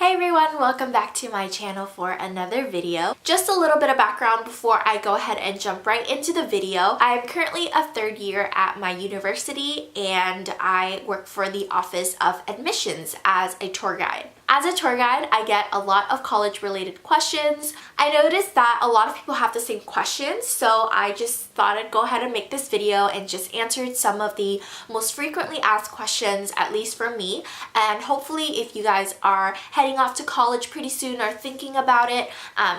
Hey everyone, welcome back to my channel for another video. Just a little bit of background before I go ahead and jump right into the video. I'm currently a third year at my university and I work for the Office of Admissions as a tour guide. As a tour guide, I get a lot of college-related questions. I noticed that a lot of people have the same questions, so I just thought I'd go ahead and make this video and just answer some of the most frequently asked questions, at least for me. And hopefully, if you guys are heading off to college pretty soon or thinking about it,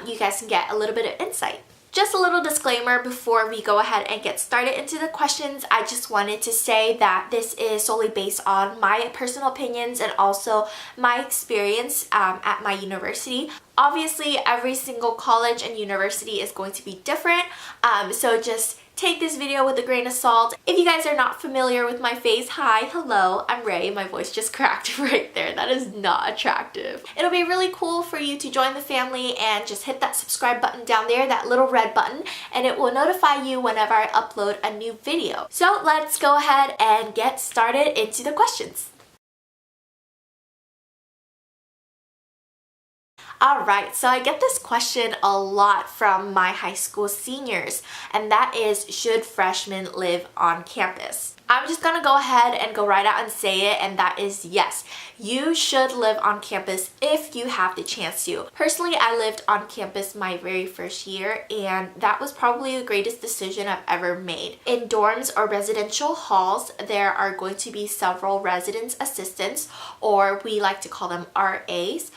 you guys can get a little bit of insight. Just a little disclaimer before we go ahead and get started into the questions. I just wanted to say that this is solely based on my personal opinions and also my experience at my university. Obviously, every single college and university is going to be different, so just take this video with a grain of salt. If you guys are not familiar with my face, hi, hello, I'm Ray. My voice just cracked right there. That is not attractive. It'll be really cool for you to join the family and just hit that subscribe button down there, that little red button, and it will notify you whenever I upload a new video. So let's go ahead and get started into the questions. Alright, so I get this question a lot from my high school seniors, and that is, should freshmen live on campus? I'm just gonna go ahead and go right out and say it, and that is yes. You should live on campus if you have the chance to. Personally, I lived on campus my very first year, and that was probably the greatest decision I've ever made. In dorms or residential halls, there are going to be several residence assistants, or we like to call them RAs.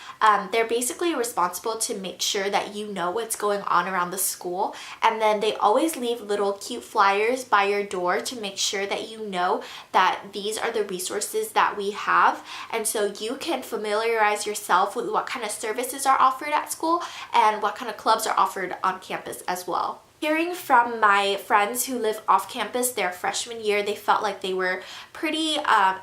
They're basically responsible to make sure that you know what's going on around the school, and then they always leave little cute flyers by your door to make sure that you know that these are the resources that we have, and so you can familiarize yourself with what kind of services are offered at school and what kind of clubs are offered on campus as well. Hearing from my friends who live off campus their freshman year, they felt like they were pretty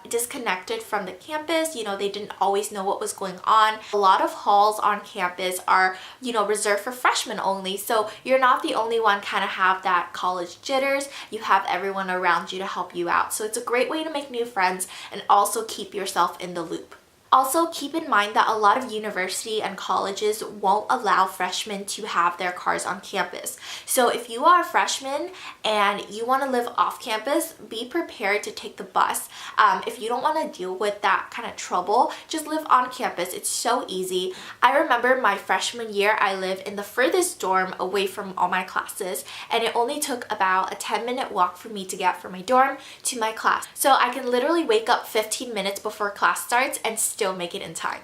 disconnected from the campus. You know, they didn't always know what was going on. A lot of halls on campus are, reserved for freshmen only. So you're not the only one kind of have that college jitters. You have everyone around you to help you out. So it's a great way to make new friends and also keep yourself in the loop. Also, keep in mind that a lot of university and colleges won't allow freshmen to have their cars on campus. So if you are a freshman and you want to live off campus, be prepared to take the bus. If you don't want to deal with that kind of trouble, just live on campus. It's so easy. I remember my freshman year, I lived in the furthest dorm away from all my classes, and it only took about a 10-minute walk for me to get from my dorm to my class. So I can literally wake up 15 minutes before class starts and still make it in time.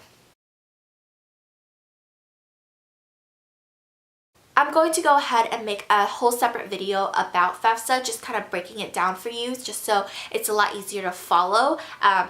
I'm going to go ahead and make a whole separate video about FAFSA, just kind of breaking it down for you, just so it's a lot easier to follow.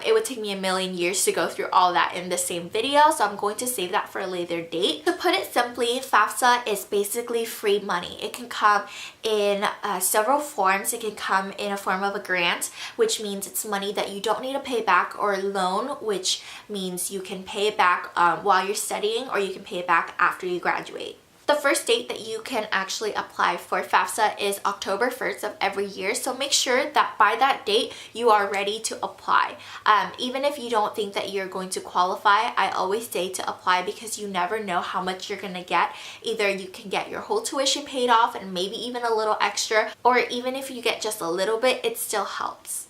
It would take me a million years to go through all that in the same video, so I'm going to save that for a later date. To put it simply, FAFSA is basically free money. It can come in several forms. It can come in a form of a grant, which means it's money that you don't need to pay back, or a loan, which means you can pay it back while you're studying, or you can pay it back after you graduate. The first date that you can actually apply for FAFSA is October 1st of every year, so make sure that by that date you are ready to apply. Even if you don't think that you're going to qualify, I always say to apply because you never know how much you're going to get. Either you can get your whole tuition paid off and maybe even a little extra, or even if you get just a little bit, it still helps.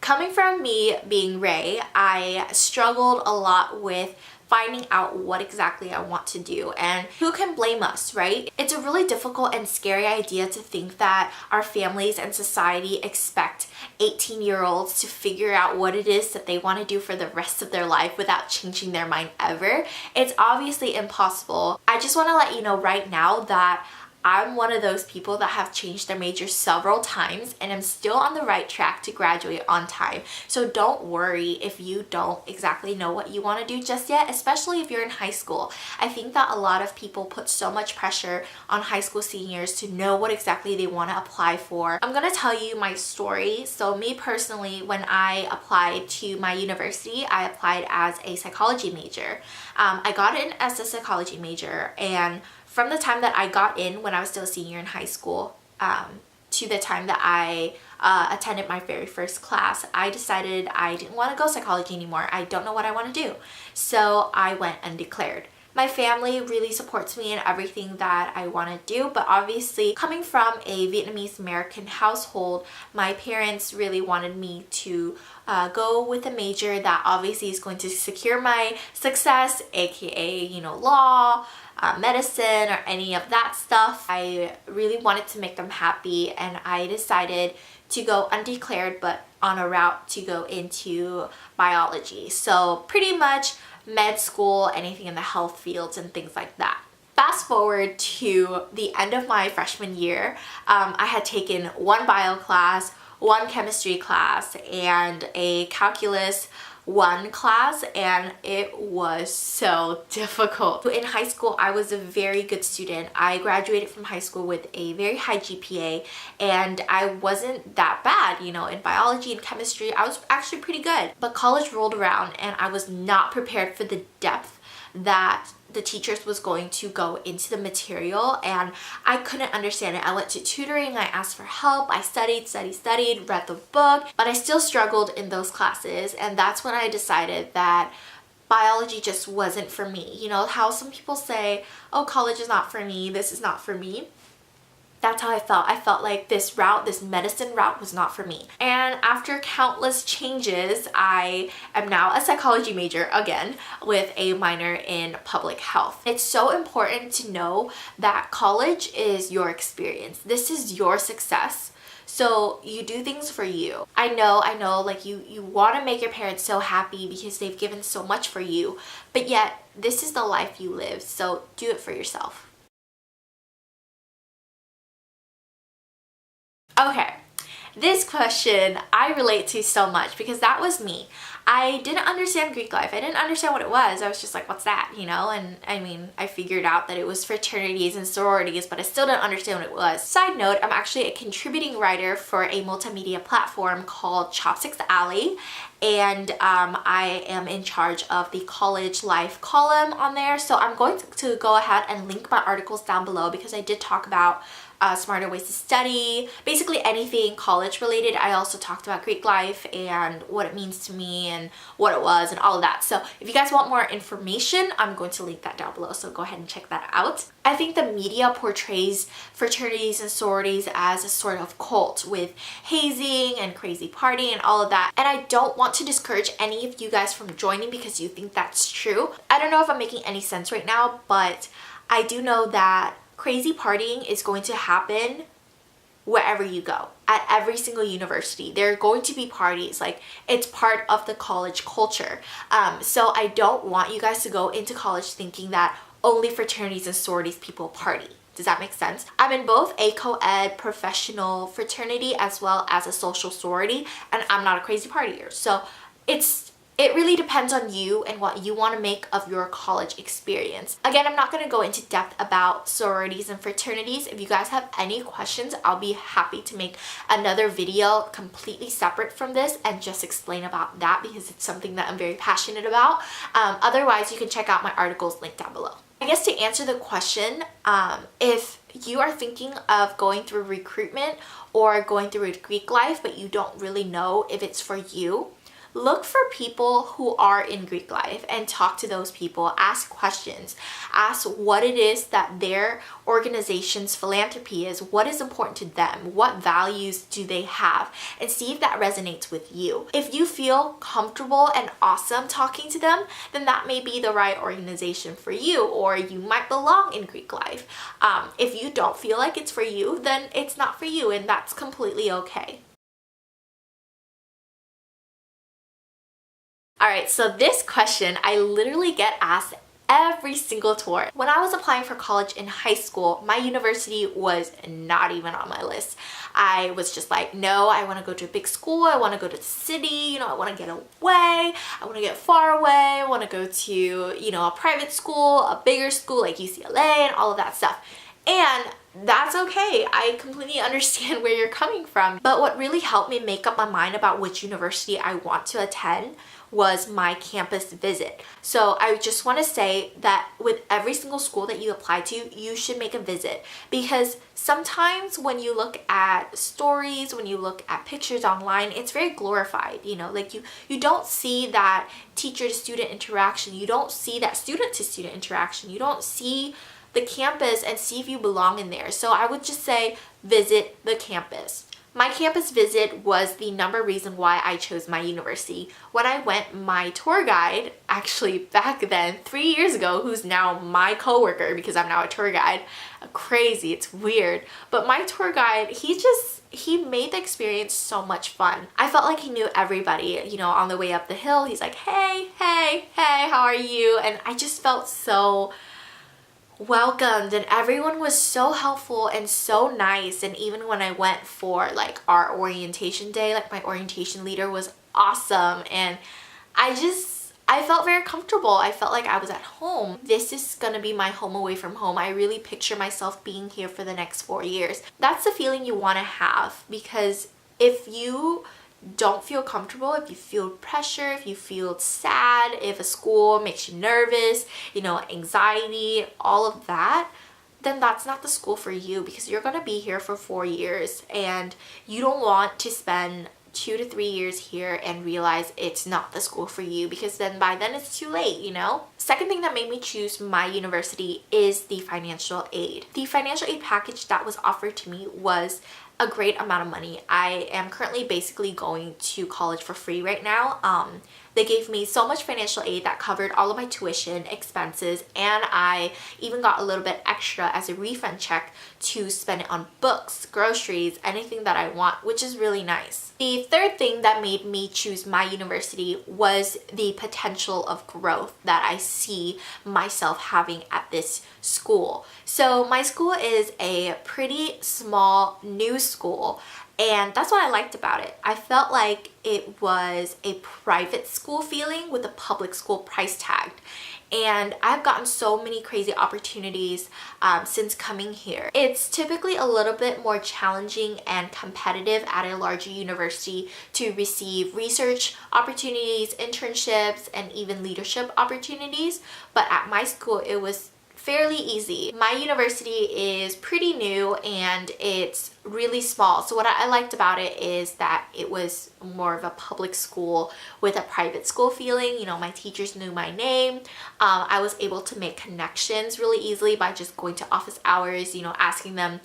Coming from me being Ray, I struggled a lot with finding out what exactly I want to do, and who can blame us, right? It's a really difficult and scary idea to think that our families and society expect 18-year-olds to figure out what it is that they want to do for the rest of their life without changing their mind ever. It's obviously impossible. I just want to let you know right now that I'm one of those people that have changed their major several times, and I'm still on the right track to graduate on time. So don't worry if you don't exactly know what you want to do just yet, especially if you're in high school. I think that a lot of people put so much pressure on high school seniors to know what exactly they want to apply for. I'm going to tell you my story. So me personally, when I applied to my university, I applied as a psychology major. I got in as a psychology major, and from the time that I got in when I was still a senior in high school to the time that I attended my very first class, I decided I didn't want to go psychology anymore. I don't know what I want to do. So I went undeclared. My family really supports me in everything that I want to do, but obviously coming from a Vietnamese American household, my parents really wanted me to go with a major that obviously is going to secure my success, aka, you know, law, medicine, or any of that stuff. I really wanted to make them happy, and I decided to go undeclared but on a route to go into biology. So pretty much med school, anything in the health fields and things like that. Fast forward to the end of my freshman year, I had taken one bio class, one chemistry class, and a calculus 1 class, and it was so difficult. In high school, I was a very good student. I graduated from high school with a very high GPA, and I wasn't that bad, you know, in biology and chemistry. I was actually pretty good. But college rolled around, and I was not prepared for the depth that the teachers was going to go into the material, and I couldn't understand it. I went to tutoring, I asked for help, I studied, read the book, but I still struggled in those classes, and that's when I decided that biology just wasn't for me. You know how some people say, oh, college is not for me, this is not for me? That's how I felt. I felt like this route, this medicine route, was not for me. And after countless changes, I am now a psychology major again with a minor in public health. It's so important to know that college is your experience. This is your success. So you do things for you. I know, like you want to make your parents so happy because they've given so much for you, but yet this is the life you live. So do it for yourself. Okay, this question I relate to so much because that was me. I didn't understand Greek life. I didn't understand what it was. I was just like, what's that, you know? And I mean, I figured out that it was fraternities and sororities, but I still didn't understand what it was. Side note, I'm actually a contributing writer for a multimedia platform called Chopsticks Alley, and I am in charge of the college life column on there. So I'm going to go ahead and link my articles down below because I did talk about smarter ways to study, basically anything college related. I also talked about Greek life and what it means to me and what it was and all of that. So if you guys want more information, I'm going to link that down below, so go ahead and check that out. I think the media portrays fraternities and sororities as a sort of cult with hazing and crazy partying and all of that, and I don't want to discourage any of you guys from joining because you think that's true. I don't know if I'm making any sense right now, but I do know that crazy partying is going to happen wherever you go. At every single university, there are going to be parties. Like, it's part of the college culture. So I don't want you guys to go into college thinking that only fraternities and sororities people party. Does that make sense? I'm in both a co-ed professional fraternity as well as a social sorority, and I'm not a crazy partier. So it really depends on you and what you want to make of your college experience. Again, I'm not going to go into depth about sororities and fraternities. If you guys have any questions, I'll be happy to make another video completely separate from this and just explain about that because it's something that I'm very passionate about. Otherwise, you can check out my articles linked down below. I guess to answer the question, if you are thinking of going through recruitment or going through a Greek life, but you don't really know if it's for you, look for people who are in Greek life and talk to those people. Ask questions. Ask what it is that their organization's philanthropy is. What is important to them? What values do they have? And see if that resonates with you. If you feel comfortable and awesome talking to them, then that may be the right organization for you, or you might belong in Greek life. If you don't feel like it's for you, then it's not for you, and that's completely okay. Alright, so this question I literally get asked every single tour. When I was applying for college in high school, my university was not even on my list. I was just like, no, I want to go to a big school, I want to go to the city, you know, I want to get away, I want to get far away, I want to go to, you know, a private school, a bigger school like UCLA and all of that stuff. And that's okay. I completely understand where you're coming from. But what really helped me make up my mind about which university I want to attend was my campus visit. So I just want to say that with every single school that you apply to, you should make a visit, because sometimes when you look at stories, when you look at pictures online, it's very glorified, you know, like you don't see that teacher to student interaction, you don't see that student to student interaction, you don't see the campus and see if you belong in there. So I would just say visit the campus. My campus visit was the number reason why I chose my university. When I went, my tour guide, actually back then, 3 years ago, who's now my coworker because I'm now a tour guide, crazy, it's weird, but my tour guide, he made the experience so much fun. I felt like he knew everybody, you know, on the way up the hill, he's like, hey, how are you? And I just felt so welcomed, and everyone was so helpful and so nice. And even when I went for like our orientation day, like my orientation leader was awesome, and I felt very comfortable. I felt like I was at home. This is gonna be my home away from home. I really picture myself being here for the next 4 years. That's the feeling you want to have, because if you don't feel comfortable, if you feel pressure, if you feel sad, if a school makes you nervous, you know, anxiety, all of that, then that's not the school for you, because you're going to be here for 4 years and you don't want to spend 2 to 3 years here and realize it's not the school for you, because then by then it's too late, you know? Second thing that made me choose my university is the financial aid. The financial aid package that was offered to me was a great amount of money. I am currently basically going to college for free right now. They gave me so much financial aid that covered all of my tuition expenses, and I even got a little bit extra as a refund check to spend it on books, groceries, anything that I want, which is really nice. The third thing that made me choose my university was the potential of growth that I see myself having at this school. So my school is a pretty small new school, and that's what I liked about it. I felt like it was a private school feeling with a public school price tag. And I've gotten so many crazy opportunities since coming here. It's typically a little bit more challenging and competitive at a larger university to receive research opportunities, internships, and even leadership opportunities. But at my school, it was fairly easy. My university is pretty new and it's really small. So what I liked about it is that it was more of a public school with a private school feeling. You know, my teachers knew my name. I was able to make connections really easily by just going to office hours, you know, asking them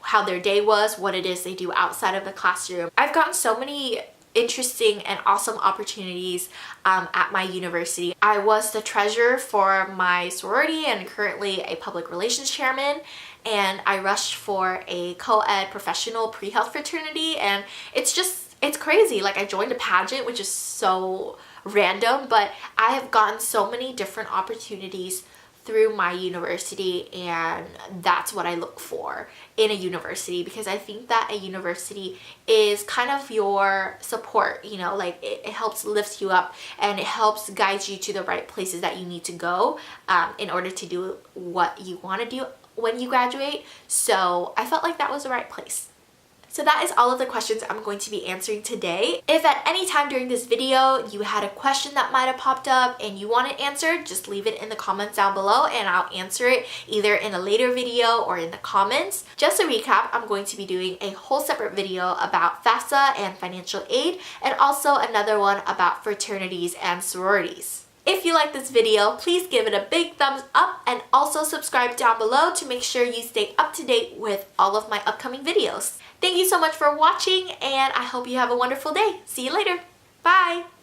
how their day was, what it is they do outside of the classroom. I've gotten so many interesting and awesome opportunities at my university. I was the treasurer for my sorority and currently a public relations chairman, and I rushed for a co-ed professional pre-health fraternity, and it's crazy. Like, I joined a pageant, which is so random, but I have gotten so many different opportunities through my university, and that's what I look for in a university, because I think that a university is kind of your support, you know, like it helps lift you up and it helps guide you to the right places that you need to go in order to do what you want to do when you graduate. So I felt like that was the right place. So that is all of the questions I'm going to be answering today. If at any time during this video you had a question that might have popped up and you want it answered, just leave it in the comments down below and I'll answer it either in a later video or in the comments. Just to recap, I'm going to be doing a whole separate video about FAFSA and financial aid, and also another one about fraternities and sororities. If you like this video, please give it a big thumbs up and also subscribe down below to make sure you stay up to date with all of my upcoming videos. Thank you so much for watching, and I hope you have a wonderful day. See you later. Bye!